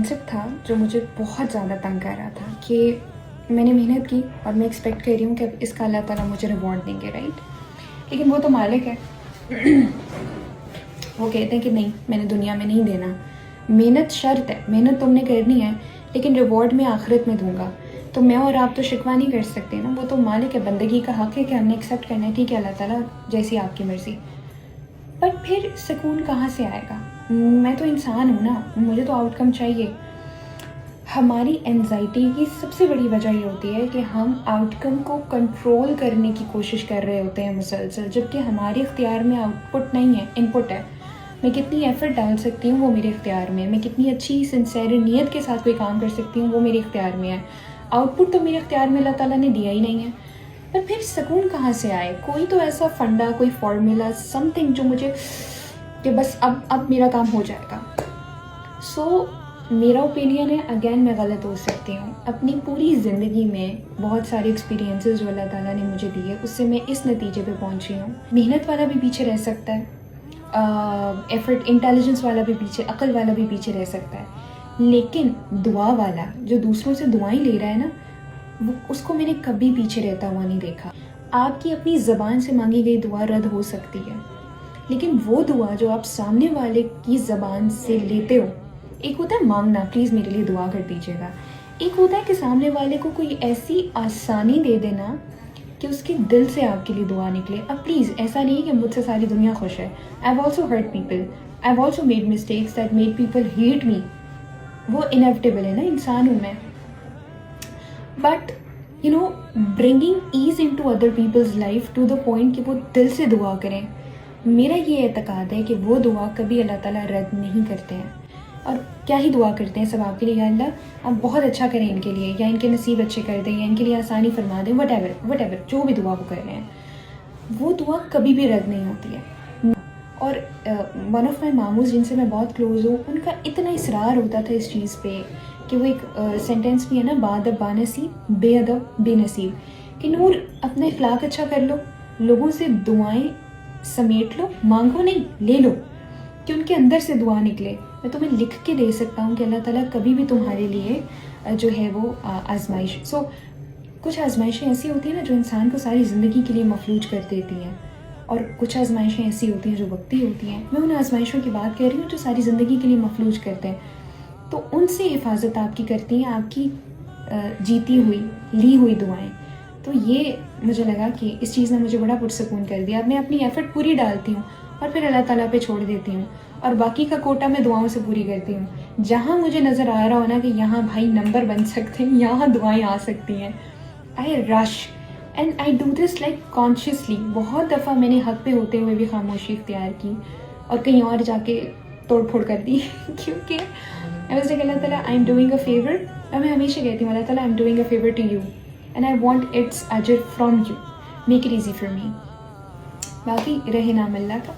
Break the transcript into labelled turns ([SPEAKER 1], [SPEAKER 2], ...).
[SPEAKER 1] Concept था जो मुझे बहुत ज़्यादा तंग कर रहा था कि मैंने मेहनत की और मैं एक्सपेक्ट कर रही हूँ कि अब इसका अल्लाह ताला मुझे रिवॉर्ड देंगे, राइट। लेकिन वो तो मालिक है। वो कहते हैं कि नहीं, मैंने दुनिया में नहीं देना, मेहनत शर्त है, मेहनत तुमने करनी है, लेकिन रिवॉर्ड मैं आखिरत में दूंगा। तो मैं और आप तो शिकवा नहीं कर सकते ना, वो तो मालिक है, बंदगी का हक़ है कि हमने एक्सेप्ट करना है, ठीक है अल्लाह ताला जैसी आपकी मर्ज़ी। बट फिर सुकून कहाँ से आएगा? मैं तो इंसान हूँ ना, मुझे तो आउटकम चाहिए। हमारी एंजाइटी की सबसे बड़ी वजह ये होती है कि हम आउटकम को कंट्रोल करने की कोशिश कर रहे होते हैं मुसलसल, जबकि हमारे इख्तियार में आउटपुट नहीं है, इनपुट है। मैं कितनी एफर्ट डाल सकती हूँ वो मेरे इख्तियार में, मैं कितनी अच्छी सिंसेर नीयत के साथ कोई काम कर सकती हूँ वो मेरे इख्तियार में है। आउटपुट तो मेरे इख्तियार में अल्लाह ताला ने दिया ही नहीं है। पर फिर सुकून कहाँ से आए? कोई तो ऐसा फंडा, कोई फार्मूला, समथिंग जो मुझे कि बस अब मेरा काम हो जाएगा। सो मेरा ओपिनियन है, अगेन मैं गलत हो सकती हूँ। अपनी पूरी ज़िंदगी में बहुत सारे एक्सपीरियंसेस जो अल्लाह ताला ने मुझे दिए, उससे मैं इस नतीजे पे पहुँची हूँ। मेहनत वाला भी पीछे रह सकता है, एफर्ट इंटेलिजेंस वाला भी पीछे, अक्ल वाला भी पीछे रह सकता है, लेकिन दुआ वाला जो दूसरों से दुआएं ले रहा है ना, वो उसको मैंने कभी पीछे रहता हुआ नहीं देखा। आपकी अपनी ज़बान से मांगी गई दुआ रद्द हो सकती है, लेकिन वो दुआ जो आप सामने वाले की ज़बान से लेते हो, एक होता है मांगना, प्लीज़ मेरे लिए दुआ कर दीजिएगा, एक होता है कि सामने वाले को कोई ऐसी आसानी दे देना कि उसके दिल से आपके लिए दुआ निकले। अब प्लीज़ ऐसा नहीं कि मुझसे सारी दुनिया खुश है। I have also hurt people, I have also made mistakes that made people hate me. वो इनएविटेबल है ना, इंसान हूँ मैं। But you know, bringing ease into other people's life to the point कि वो दिल से दुआ करें, मेरा ये एतकाद है कि वो दुआ कभी अल्लाह ताला रद्द नहीं करते हैं। और क्या ही दुआ करते हैं सब आपके लिए, या अल्लाह आप बहुत अच्छा करें इनके लिए, या इनके नसीब अच्छे कर दें, या इनके लिए आसानी फरमा दें, वट एवर जो भी दुआ वो कर रहे हैं, वो दुआ कभी भी रद्द नहीं होती है। और वन ऑफ माई मामूज जिनसे मैं बहुत क्लोज़ हूँ, उनका इतना इसरार होता था इस चीज़ पे कि वो एक सेंटेंस भी है ना, बादब बानसीब बेअदब बेनसीब, कि नूर अपना इखलाक अच्छा कर लो, लोगों से दुआएं समेट लो, मांगो नहीं, ले लो, कि उनके अंदर से दुआ निकले। मैं तुम्हें लिख के दे सकता हूँ कि अल्लाह ताला कभी भी तुम्हारे लिए जो है वो आजमाइश, कुछ आजमाइशें ऐसी होती हैं ना जो इंसान को सारी ज़िंदगी के लिए मफलूज कर देती हैं, और कुछ आजमाइशें ऐसी होती हैं जो वक्ती होती हैं। मैं उन आजमाइशों की बात कर रही हूँ जो सारी ज़िंदगी के लिए मफलूज करते हैं, तो उनसे हिफाजत आपकी करती हैं आपकी जीती हुई ली हुई दुआएं। तो ये मुझे लगा कि इस चीज़ ने मुझे बड़ा पुरसकून कर दिया। मैं अपनी एफर्ट पूरी डालती हूँ और फिर अल्लाह ताला पे छोड़ देती हूँ, और बाकी का कोटा मैं दुआओं से पूरी करती हूँ। जहाँ मुझे नज़र आ रहा हो ना कि यहाँ भाई नंबर बन सकते हैं, यहाँ दुआएं आ सकती हैं, I rush and I do this like consciously. बहुत दफ़ा मैंने हक पे होते हुए भी खामोशी इख्तियार की और कहीं और जाके तोड़ फोड़ कर दी क्योंकि आई वाज लाइक अल्लाह ताला I am doing a favour. और मैं हमेशा कहती हूँ अल्लाह ताला I am doing a favour to you and I want its अजर from you, make it easy for me. बाकी रहे नाम अल्लाह का।